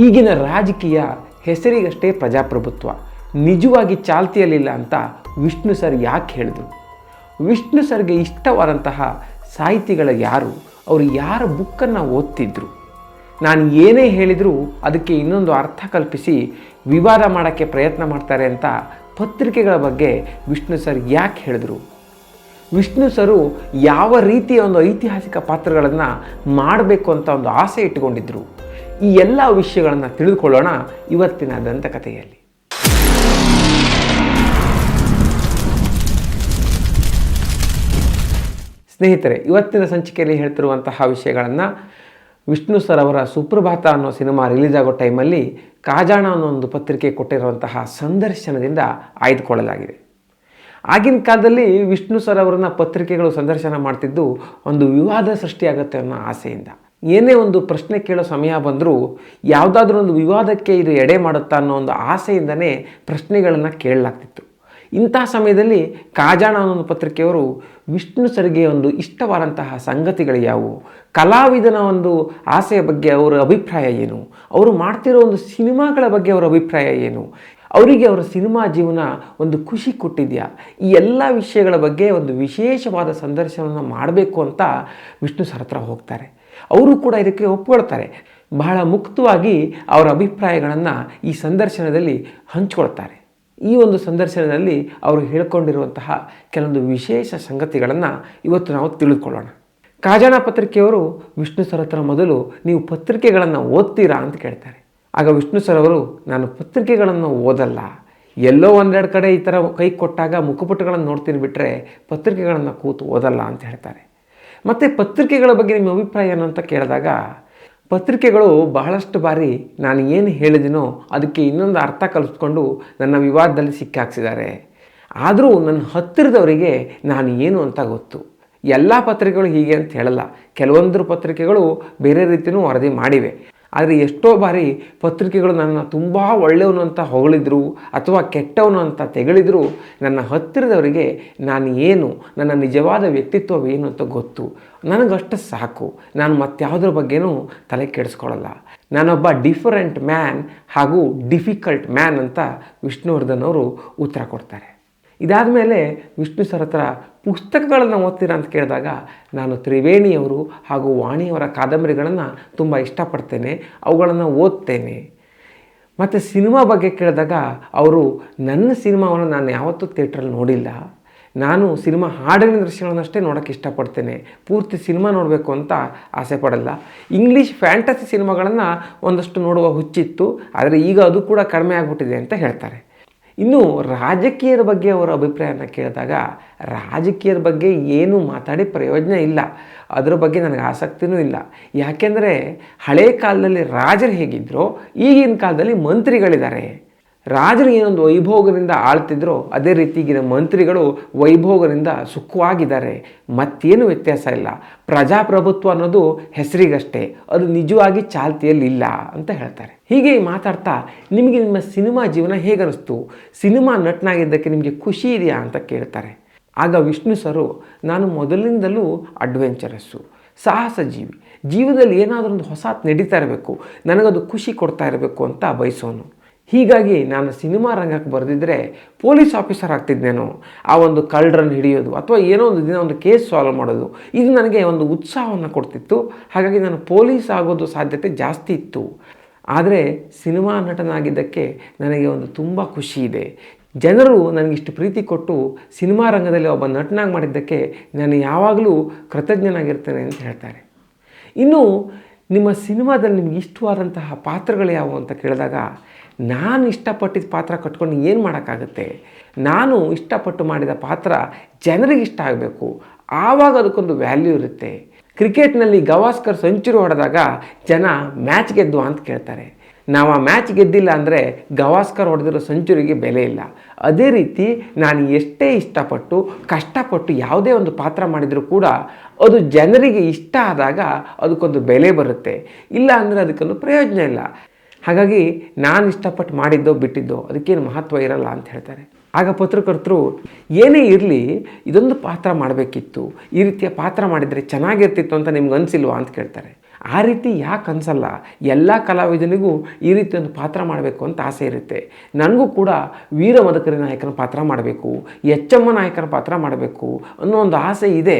ಈಗಿನ ರಾಜಕೀಯ ಹೆಸರಿಗಷ್ಟೇ ಪ್ರಜಾಪ್ರಭುತ್ವ, ನಿಜವಾಗಿ ಚಾಲ್ತಿಯಲ್ಲಿಲ್ಲ ಅಂತ ವಿಷ್ಣು ಸರ್ ಯಾಕೆ ಹೇಳಿದ್ರು? ವಿಷ್ಣು ಸರ್ಗೆ ಇಷ್ಟವಾದಂತಹ ಸಾಹಿತಿಗಳು ಯಾರು? ಅವರು ಯಾರ ಬುಕ್ಕನ್ನು ಓದ್ತಿದ್ರು? ನಾನು ಏನೇ ಹೇಳಿದರೂ ಅದಕ್ಕೆ ಇನ್ನೊಂದು ಅರ್ಥ ಕಲ್ಪಿಸಿ ವಿವಾದ ಮಾಡೋಕ್ಕೆ ಪ್ರಯತ್ನ ಮಾಡ್ತಾರೆ ಅಂತ ಪತ್ರಿಕೆಗಳ ಬಗ್ಗೆ ವಿಷ್ಣು ಸರ್ ಯಾಕೆ ಹೇಳಿದ್ರು? ವಿಷ್ಣು ಸರು ಯಾವ ರೀತಿಯ ಒಂದು ಐತಿಹಾಸಿಕ ಪಾತ್ರಗಳನ್ನು ಮಾಡಬೇಕು ಅಂತ ಒಂದು ಆಸೆ ಇಟ್ಟುಕೊಂಡಿದ್ರು? ಈ ಎಲ್ಲ ವಿಷಯಗಳನ್ನು ತಿಳಿದುಕೊಳ್ಳೋಣ ಇವತ್ತಿನ ದಂತಕಥೆಯಲ್ಲಿ. ಸ್ನೇಹಿತರೆ, ಇವತ್ತಿನ ಸಂಚಿಕೆಯಲ್ಲಿ ಹೇಳ್ತಿರುವಂತಹ ವಿಷಯಗಳನ್ನು ವಿಷ್ಣು ಸರ್ ಅವರ ಸುಪ್ರಭಾತ ಅನ್ನೋ ಸಿನಿಮಾ ರಿಲೀಸ್ ಆಗೋ ಟೈಮಲ್ಲಿ ಕಾಜಾಣ ಅನ್ನೋ ಒಂದು ಪತ್ರಿಕೆ ಕೊಟ್ಟಿರುವಂತಹ ಸಂದರ್ಶನದಿಂದ ಆಯ್ದುಕೊಳ್ಳಲಾಗಿದೆ. ಆಗಿನ ಕಾಲದಲ್ಲಿ ವಿಷ್ಣು ಸರ್ ಅವರನ್ನು ಪತ್ರಿಕೆಗಳು ಸಂದರ್ಶನ ಮಾಡ್ತಿದ್ದು ಒಂದು ವಿವಾದ ಸೃಷ್ಟಿಯಾಗುತ್ತೆ ಅನ್ನೋ ಆಸೆಯಿಂದ. ಏನೇ ಒಂದು ಪ್ರಶ್ನೆ ಕೇಳೋ ಸಮಯ ಬಂದರೂ ಯಾವುದಾದ್ರೂ ಒಂದು ವಿವಾದಕ್ಕೆ ಇದು ಎಡೆ ಮಾಡುತ್ತಾ ಅನ್ನೋ ಒಂದು ಆಸೆಯಿಂದನೇ ಪ್ರಶ್ನೆಗಳನ್ನು ಕೇಳಲಾಗ್ತಿತ್ತು. ಇಂಥ ಸಮಯದಲ್ಲಿ ಕಾಜಾಣ ಅನ್ನೋ ಪತ್ರಿಕೆಯವರು ವಿಷ್ಣು ಸರ್ಗೆ ಒಂದು ಇಷ್ಟವಾದಂತಹ ಸಂಗತಿಗಳು ಯಾವುವು, ಕಲಾವಿದನ ಒಂದು ಆಸೆಯ ಬಗ್ಗೆ ಅವರ ಅಭಿಪ್ರಾಯ ಏನು, ಅವರು ಮಾಡ್ತಿರೋ ಒಂದು ಸಿನಿಮಾಗಳ ಬಗ್ಗೆ ಅವರ ಅಭಿಪ್ರಾಯ ಏನು, ಅವರಿಗೆ ಅವರ ಸಿನಿಮಾ ಜೀವನ ಒಂದು ಖುಷಿ ಕೊಟ್ಟಿದೆಯಾ, ಈ ಎಲ್ಲ ವಿಷಯಗಳ ಬಗ್ಗೆ ಒಂದು ವಿಶೇಷವಾದ ಸಂದರ್ಶನವನ್ನು ಮಾಡಬೇಕು ಅಂತ ವಿಷ್ಣು ಸರ್ ಹತ್ರ ಹೋಗ್ತಾರೆ. ಅವರು ಕೂಡ ಇದಕ್ಕೆ ಒಪ್ಕೊಳ್ತಾರೆ. ಬಹಳ ಮುಕ್ತವಾಗಿ ಅವರ ಅಭಿಪ್ರಾಯಗಳನ್ನು ಈ ಸಂದರ್ಶನದಲ್ಲಿ ಹಂಚ್ಕೊಳ್ತಾರೆ. ಈ ಒಂದು ಸಂದರ್ಶನದಲ್ಲಿ ಅವರು ಹೇಳ್ಕೊಂಡಿರುವಂತಹ ಕೆಲವೊಂದು ವಿಶೇಷ ಸಂಗತಿಗಳನ್ನು ಇವತ್ತು ನಾವು ತಿಳಿದುಕೊಳ್ಳೋಣ. ಕಾಜಾಣ ಪತ್ರಿಕೆಯವರು ವಿಷ್ಣು ಸರ್ ಹತ್ರ ಮೊದಲು ನೀವು ಪತ್ರಿಕೆಗಳನ್ನು ಓದ್ತೀರಾ ಅಂತ ಕೇಳ್ತಾರೆ. ಆಗ ವಿಷ್ಣು ಸರ್ ಅವರು, ನಾನು ಪತ್ರಿಕೆಗಳನ್ನು ಓದಲ್ಲ, ಎಲ್ಲೋ ಒಂದೆರಡು ಕಡೆ ಈ ಥರ ಕೈ ಕೊಟ್ಟಾಗ ಮುಖಪುಟಗಳನ್ನು ನೋಡ್ತೀನಿ ಬಿಟ್ಟರೆ ಪತ್ರಿಕೆಗಳನ್ನು ಕೂತು ಓದಲ್ಲ ಅಂತ ಹೇಳ್ತಾರೆ. ಮತ್ತು ಪತ್ರಿಕೆಗಳ ಬಗ್ಗೆ ನಿಮ್ಮ ಅಭಿಪ್ರಾಯ ಏನು ಅಂತ ಕೇಳಿದಾಗ, ಪತ್ರಿಕೆಗಳು ಬಹಳಷ್ಟು ಬಾರಿ ನಾನು ಏನು ಹೇಳಿದಿನೋ ಅದಕ್ಕೆ ಇನ್ನೊಂದು ಅರ್ಥ ಕಲಿಸ್ಕೊಂಡು ನನ್ನ ವಿವಾದದಲ್ಲಿ ಸಿಕ್ಕಾಕ್ಸಿದ್ದಾರೆ. ಆದರೂ ನನ್ನ ಹತ್ತಿರದವರಿಗೆ ನಾನು ಏನು ಅಂತ ಗೊತ್ತು. ಎಲ್ಲ ಪತ್ರಿಕೆಗಳು ಹೀಗೆ ಅಂತ ಹೇಳಲ್ಲ, ಕೆಲವೊಂದು ಪತ್ರಿಕೆಗಳು ಬೇರೆ ರೀತಿಯೂ ವರದಿ ಮಾಡಿವೆ. ಆದರೆ ಎಷ್ಟೋ ಬಾರಿ ಪತ್ರಿಕೆಗಳು ನನ್ನ ತುಂಬ ಒಳ್ಳೆಯವನು ಅಂತ ಹೊಗಳಿದ್ರು ಅಥವಾ ಕೆಟ್ಟವನು ಅಂತ ತೆಗಳಿದ್ರು ನನ್ನ ಹತ್ತಿರದವರಿಗೆ ನಾನು ಏನು, ನನ್ನ ನಿಜವಾದ ವ್ಯಕ್ತಿತ್ವವೇನು ಅಂತ ಗೊತ್ತು. ನನಗಷ್ಟು ಸಾಕು. ನಾನು ಮತ್ತಾವುದ್ರ ಬಗ್ಗೆನೂ ತಲೆ ಕೆಡಿಸ್ಕೊಳ್ಳಲ್ಲ. ನಾನೊಬ್ಬ ಡಿಫರೆಂಟ್ ಮ್ಯಾನ್ ಹಾಗೂ ಡಿಫಿಕಲ್ಟ್ ಮ್ಯಾನ್ ಅಂತ ವಿಷ್ಣುವರ್ಧನ್ ಅವರು ಉತ್ತರ ಕೊಡ್ತಾರೆ. ಇದಾದ ಮೇಲೆ ವಿಷ್ಣು ಸರ್ ಹತ್ರ ಪುಸ್ತಕಗಳನ್ನು ಓದ್ತೀರಾ ಅಂತ ಕೇಳಿದಾಗ, ನಾನು ತ್ರಿವೇಣಿಯವರು ಹಾಗೂ ವಾಣಿಯವರ ಕಾದಂಬರಿಗಳನ್ನು ತುಂಬ ಇಷ್ಟಪಡ್ತೇನೆ, ಅವುಗಳನ್ನು ಓದ್ತೇನೆ. ಮತ್ತು ಸಿನಿಮಾ ಬಗ್ಗೆ ಕೇಳಿದಾಗ ಅವರು, ನನ್ನ ಸಿನಿಮಾವನ್ನು ನಾನು ಯಾವತ್ತೂ ಥಿಯೇಟ್ರಲ್ಲಿ ನೋಡಿಲ್ಲ, ನಾನು ಸಿನಿಮಾ ಹಾಡಿನ ದೃಶ್ಯಗಳನ್ನಷ್ಟೇ ನೋಡೋಕ್ಕೆ ಇಷ್ಟಪಡ್ತೇನೆ, ಪೂರ್ತಿ ಸಿನಿಮಾ ನೋಡಬೇಕು ಅಂತ ಆಸೆ ಪಡಲ್ಲ. ಇಂಗ್ಲೀಷ್ ಫ್ಯಾಂಟಸಿ ಸಿನಿಮಾಗಳನ್ನು ಒಂದಷ್ಟು ನೋಡುವ ಹುಚ್ಚಿತ್ತು, ಆದರೆ ಈಗ ಅದು ಕೂಡ ಕಡಿಮೆ ಆಗಿಬಿಟ್ಟಿದೆ ಅಂತ ಹೇಳ್ತಾರೆ. ಇನ್ನು ರಾಜಕೀಯದ ಬಗ್ಗೆ ಅವರ ಅಭಿಪ್ರಾಯನ ಕೇಳಿದಾಗ, ರಾಜಕೀಯದ ಬಗ್ಗೆ ಏನೂ ಮಾತಾಡಿ ಪ್ರಯೋಜನ ಇಲ್ಲ, ಅದರ ಬಗ್ಗೆ ನನಗೆ ಆಸಕ್ತಿನೂ ಇಲ್ಲ. ಯಾಕೆಂದರೆ ಹಳೆ ಕಾಲದಲ್ಲಿ ರಾಜರು ಹೇಗಿದ್ದರೋ ಈಗಿನ ಕಾಲದಲ್ಲಿ ಮಂತ್ರಿಗಳಿದ್ದಾರೆ. ರಾಜರು ಏನೊಂದು ವೈಭೋಗದಿಂದ ಆಳ್ತಿದ್ರೋ ಅದೇ ರೀತಿ ಈಗಿನ ಮಂತ್ರಿಗಳು ವೈಭೋಗದಿಂದ ಸುಖವಾಗಿದ್ದಾರೆ. ಮತ್ತೇನು ವ್ಯತ್ಯಾಸ ಇಲ್ಲ. ಪ್ರಜಾಪ್ರಭುತ್ವ ಅನ್ನೋದು ಹೆಸರಿಗಷ್ಟೇ, ಅದು ನಿಜವಾಗಿ ಚಾಲ್ತಿಯಲ್ಲಿಲ್ಲ ಅಂತ ಹೇಳ್ತಾರೆ. ಹೀಗೆ ಮಾತಾಡ್ತಾ, ನಿಮಗೆ ನಿಮ್ಮ ಸಿನಿಮಾ ಜೀವನ ಹೇಗನ್ನಿಸ್ತು, ಸಿನಿಮಾ ನಟನಾಗಿದ್ದಕ್ಕೆ ನಿಮಗೆ ಖುಷಿ ಇದೆಯಾ ಅಂತ ಕೇಳ್ತಾರೆ. ಆಗ ವಿಷ್ಣು ಸರು, ನಾನು ಮೊದಲಿನಿಂದಲೂ ಅಡ್ವೆಂಚರಸ್ಸು, ಸಾಹಸ ಜೀವಿ, ಜೀವನದಲ್ಲಿ ಏನಾದರೂ ಒಂದು ಹೊಸ ನಡೀತಾ ಇರಬೇಕು, ನನಗದು ಖುಷಿ ಕೊಡ್ತಾ ಇರಬೇಕು ಅಂತ ಬಯಸೋನು. ಹೀಗಾಗಿ ನಾನು ಸಿನಿಮಾ ರಂಗಕ್ಕೆ ಬರೆದಿದ್ದರೆ ಪೊಲೀಸ್ ಆಫೀಸರ್ ಆಗ್ತಿದ್ದೇನೋ, ಆ ಒಂದು ಕಳ್ಳರನ್ನು ಹಿಡಿಯೋದು ಅಥವಾ ಏನೋ ಒಂದು ದಿನ ಒಂದು ಕೇಸ್ ಸಾಲ್ವ್ ಮಾಡೋದು, ಇದು ನನಗೆ ಒಂದು ಉತ್ಸಾಹವನ್ನು ಕೊಡ್ತಿತ್ತು. ಹಾಗಾಗಿ ನಾನು ಪೊಲೀಸ್ ಆಗೋದು ಸಾಧ್ಯತೆ ಜಾಸ್ತಿ ಇತ್ತು. ಆದರೆ ಸಿನಿಮಾ ನಟನಾಗಿದ್ದಕ್ಕೆ ನನಗೆ ಒಂದು ತುಂಬ ಖುಷಿ ಇದೆ. ಜನರು ನನಗಿಷ್ಟು ಪ್ರೀತಿ ಕೊಟ್ಟು ಸಿನಿಮಾ ರಂಗದಲ್ಲಿ ಒಬ್ಬ ನಟನಾಗಿ ಮಾಡಿದ್ದಕ್ಕೆ ನಾನು ಯಾವಾಗಲೂ ಕೃತಜ್ಞನಾಗಿರ್ತೇನೆ ಅಂತ ಹೇಳ್ತಾರೆ. ಇನ್ನು ನಿಮ್ಮ ಸಿನಿಮಾದಲ್ಲಿ ನಿಮ್ಗೆ ಇಷ್ಟವಾದಂತಹ ಪಾತ್ರಗಳು ಯಾವುವು ಅಂತ ಕೇಳಿದಾಗ, ನಾನು ಇಷ್ಟಪಟ್ಟಿದ್ದ ಪಾತ್ರ ಕಟ್ಕೊಂಡು ಏನು ಮಾಡೋಕ್ಕಾಗುತ್ತೆ, ನಾನು ಇಷ್ಟಪಟ್ಟು ಮಾಡಿದ ಪಾತ್ರ ಜನರಿಗೆ ಇಷ್ಟ ಆಗಬೇಕು, ಆವಾಗ ಅದಕ್ಕೊಂದು ವ್ಯಾಲ್ಯೂ ಇರುತ್ತೆ. ಕ್ರಿಕೆಟ್ನಲ್ಲಿ ಗವಾಸ್ಕರ್ ಸೆಂಚುರಿ ಹೊಡೆದಾಗ ಜನ ಮ್ಯಾಚ್ ಗೆದ್ದು ಅಂತ ಕೇಳ್ತಾರೆ. ನಾವು ಆ ಮ್ಯಾಚ್ ಗೆದ್ದಿಲ್ಲ ಅಂದರೆ ಗವಾಸ್ಕರ್ ಹೊಡೆದಿರೋ ಸೆಂಚುರಿಗೆ ಬೆಲೆ ಇಲ್ಲ. ಅದೇ ರೀತಿ ನಾನು ಎಷ್ಟೇ ಇಷ್ಟಪಟ್ಟು ಕಷ್ಟಪಟ್ಟು ಯಾವುದೇ ಒಂದು ಪಾತ್ರ ಮಾಡಿದರೂ ಕೂಡ ಅದು ಜನರಿಗೆ ಇಷ್ಟ ಆದಾಗ ಅದಕ್ಕೊಂದು ಬೆಲೆ ಬರುತ್ತೆ, ಇಲ್ಲ ಅಂದರೆ ಅದಕ್ಕೊಂದು ಪ್ರಯೋಜನ ಇಲ್ಲ. ಹಾಗಾಗಿ ನಾನು ಇಷ್ಟಪಟ್ಟು ಮಾಡಿದ್ದೋ ಬಿಟ್ಟಿದ್ದೋ ಅದಕ್ಕೇನು ಮಹತ್ವ ಇರಲ್ಲ ಅಂತ ಹೇಳ್ತಾರೆ. ಆಗ ಪತ್ರಕರ್ತರು, ಏನೇ ಇರಲಿ ಇದೊಂದು ಪಾತ್ರ ಮಾಡಬೇಕಿತ್ತು, ಈ ರೀತಿಯ ಪಾತ್ರ ಮಾಡಿದರೆ ಚೆನ್ನಾಗಿರ್ತಿತ್ತು ಅಂತ ನಿಮ್ಗೆ ಅನಿಸಿಲ್ವಾ ಅಂತ ಕೇಳ್ತಾರೆ. ಆ ರೀತಿ ಯಾಕೆ ಅನಿಸಲ್ಲ? ಎಲ್ಲ ಕಲಾವಿದನಿಗೂ ಈ ರೀತಿ ಒಂದು ಪಾತ್ರ ಮಾಡಬೇಕು ಅಂತ ಆಸೆ ಇರುತ್ತೆ. ನನಗೂ ಕೂಡ ವೀರ ಮದಕರಿ ನಾಯಕನ ಪಾತ್ರ ಮಾಡಬೇಕು, ಎಚ್ಚಮ್ಮ ನಾಯಕನ ಪಾತ್ರ ಮಾಡಬೇಕು ಅನ್ನೋ ಒಂದು ಆಸೆ ಇದೆ.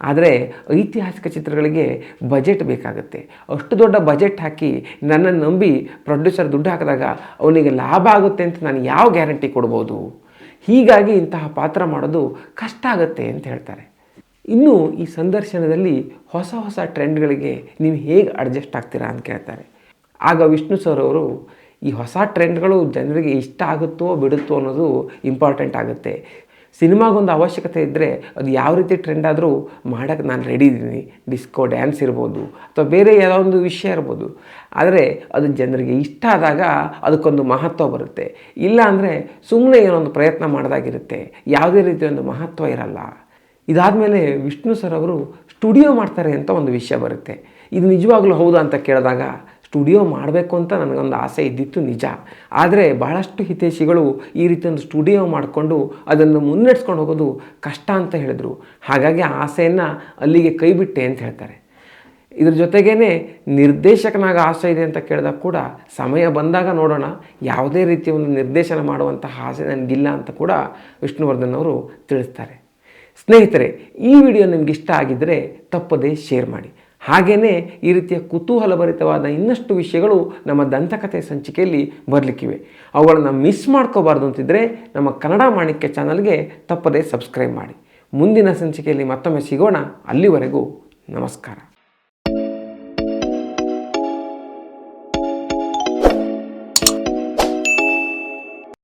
ಆದರೆ ಐತಿಹಾಸಿಕ ಚಿತ್ರಗಳಿಗೆ ಬಜೆಟ್ ಬೇಕಾಗುತ್ತೆ. ಅಷ್ಟು ದೊಡ್ಡ ಬಜೆಟ್ ಹಾಕಿ ನನ್ನನ್ನು ನಂಬಿ ಪ್ರೊಡ್ಯೂಸರ್ ದುಡ್ಡು ಹಾಕಿದಾಗ ಅವನಿಗೆ ಲಾಭ ಆಗುತ್ತೆ ಅಂತ ನಾನು ಯಾವ ಗ್ಯಾರಂಟಿ ಕೊಡ್ಬೋದು? ಹೀಗಾಗಿ ಇಂತಹ ಪಾತ್ರ ಮಾಡೋದು ಕಷ್ಟ ಆಗುತ್ತೆ ಅಂತ ಹೇಳ್ತಾರೆ. ಇನ್ನು ಈ ಸಂದರ್ಶನದಲ್ಲಿ ಹೊಸ ಹೊಸ ಟ್ರೆಂಡ್ಗಳಿಗೆ ನೀವು ಹೇಗೆ ಅಡ್ಜಸ್ಟ್ ಆಗ್ತೀರಾ ಅಂತ ಕೇಳ್ತಾರೆ. ಆಗ ವಿಷ್ಣು ಸರ್ ಅವರು, ಈ ಹೊಸ ಟ್ರೆಂಡ್ಗಳು ಜನರಿಗೆ ಇಷ್ಟ ಆಗುತ್ತೋ ಬಿಡುತ್ತೋ ಅನ್ನೋದು ಇಂಪಾರ್ಟೆಂಟ್ ಆಗುತ್ತೆ. ಸಿನಿಮಾಗೊಂದು ಅವಶ್ಯಕತೆ ಇದ್ದರೆ ಅದು ಯಾವ ರೀತಿ ಟ್ರೆಂಡ್ ಆದರೂ ಮಾಡೋಕ್ಕೆ ನಾನು ರೆಡಿ ಇದ್ದೀನಿ. ಡಿಸ್ಕೋ ಡ್ಯಾನ್ಸ್ ಇರ್ಬೋದು ಅಥವಾ ಬೇರೆ ಯಾವುದೋ ಒಂದು ವಿಷಯ ಇರ್ಬೋದು. ಆದರೆ ಅದು ಜನರಿಗೆ ಇಷ್ಟ ಆದಾಗ ಅದಕ್ಕೊಂದು ಮಹತ್ವ ಬರುತ್ತೆ. ಇಲ್ಲ ಅಂದರೆ ಸುಮ್ಮನೆ ಏನೊಂದು ಪ್ರಯತ್ನ ಮಾಡೋದಾಗಿರುತ್ತೆ, ಯಾವುದೇ ರೀತಿಯ ಒಂದು ಮಹತ್ವ ಇರಲ್ಲ. ಇದಾದಮೇಲೆ ವಿಷ್ಣು ಸರ್ ಅವರು ಸ್ಟುಡಿಯೋ ಮಾಡ್ತಾರೆ ಅಂತ ಒಂದು ವಿಷಯ ಬರುತ್ತೆ. ಇದು ನಿಜವಾಗ್ಲೂ ಹೌದಾ ಅಂತ ಕೇಳಿದಾಗ, ಸ್ಟುಡಿಯೋ ಮಾಡಬೇಕು ಅಂತ ನನಗೊಂದು ಆಸೆ ಇದ್ದಿತ್ತು ನಿಜ. ಆದರೆ ಭಾಳಷ್ಟು ಹಿತೈಷಿಗಳು ಈ ರೀತಿ ಒಂದು ಸ್ಟುಡಿಯೋ ಮಾಡಿಕೊಂಡು ಅದನ್ನು ಮುನ್ನಡೆಸ್ಕೊಂಡು ಹೋಗೋದು ಕಷ್ಟ ಅಂತ ಹೇಳಿದ್ರು. ಹಾಗಾಗಿ ಆ ಆಸೆಯನ್ನು ಅಲ್ಲಿಗೆ ಕೈಬಿಟ್ಟೆ ಅಂತ ಹೇಳ್ತಾರೆ. ಇದ್ರ ಜೊತೆಗೇ ನಿರ್ದೇಶಕನಾಗ ಆಸೆ ಇದೆ ಅಂತ ಕೇಳಿದಾಗ ಕೂಡ ಸಮಯ ಬಂದಾಗ ನೋಡೋಣ, ಯಾವುದೇ ರೀತಿಯ ಒಂದು ನಿರ್ದೇಶನ ಮಾಡುವಂತಹ ಆಸೆ ನನಗಿಲ್ಲ ಅಂತ ಕೂಡ ವಿಷ್ಣುವರ್ಧನ್ ಅವರು ತಿಳಿಸ್ತಾರೆ. ಸ್ನೇಹಿತರೆ, ಈ ವಿಡಿಯೋ ನಿಮ್ಗೆ ಇಷ್ಟ ಆಗಿದ್ದರೆ ತಪ್ಪದೇ ಶೇರ್ ಮಾಡಿ. ಹಾಗೆಯೇ ಈ ರೀತಿಯ ಕುತೂಹಲಭರಿತವಾದ ಇನ್ನಷ್ಟು ವಿಷಯಗಳು ನಮ್ಮ ದಂತಕಥೆ ಸಂಚಿಕೆಯಲ್ಲಿ ಬರಲಿಕ್ಕಿವೆ. ಅವುಗಳನ್ನು ಮಿಸ್ ಮಾಡ್ಕೋಬಾರ್ದು ಅಂತಿದ್ದರೆ ನಮ್ಮ ಕನ್ನಡ ಮಾಣಿಕ್ಯ ಚಾನಲ್ಗೆ ತಪ್ಪದೇ ಸಬ್ಸ್ಕ್ರೈಬ್ ಮಾಡಿ. ಮುಂದಿನ ಸಂಚಿಕೆಯಲ್ಲಿ ಮತ್ತೊಮ್ಮೆ ಸಿಗೋಣ. ಅಲ್ಲಿವರೆಗೂ ನಮಸ್ಕಾರ.